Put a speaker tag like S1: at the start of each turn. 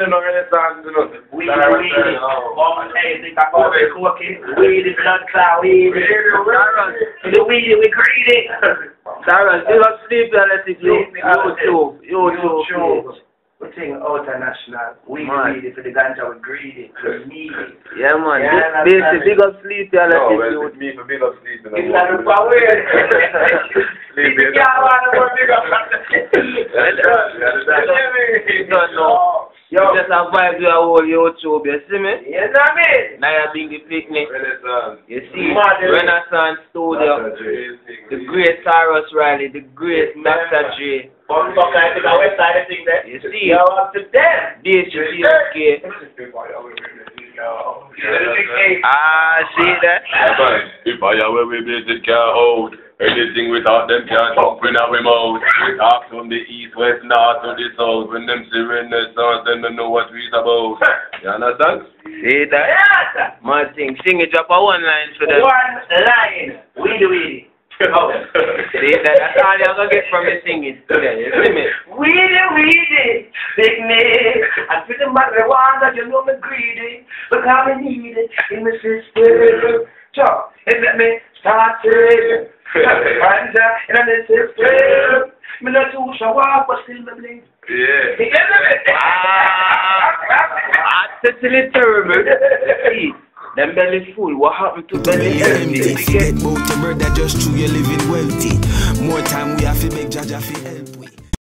S1: no renaissance, you know.
S2: Weedy. One day they got all the cooking. Weedy, blood cloud, weedy. The weedy, we greedy.
S3: Darren, you don't sleep relative YouTube.
S2: We think international. Weedy for the ganja, we greedy. We need it.
S3: Yeah, man. Big up sleep relative youth.
S1: Me for big up sleep.
S2: It's not a power.
S1: Sleep.
S2: You can't want to work big up.
S3: You don't know. You just have vibes with a whole YouTube, you see me?
S2: Yes, I mean.
S3: Now you're being the picnic.
S1: Renaissance.
S3: You see, Renaissance Studio, the great Cyrus Riley, the great Dr. J. You see,
S2: Yo, up to them.
S3: DHPSK. See that?
S1: If I have we basic car hold, anything without them can't jump in our mouth. We talk from the east, west, north to the south. When them see Renaissance, then they know what we's about. You understand?
S3: See that?
S2: Yes.
S3: My thing, sing it, drop a one line for them.
S2: One line. Weedy. Oh.
S3: See that? That's all you're going to get from the singing today. You see me?
S2: Weedy. Picnic. I feel the marijuana, you know me greedy. Look how I need it in my system. So, and let me start it. And in the system. Me not too shower, but still me blink.
S1: Yeah.
S3: That's totally terrible. See, them belly full. What happened to belly empty?
S4: Forget about the murder just through you living wealthy. More time we have to make Jaja feel help.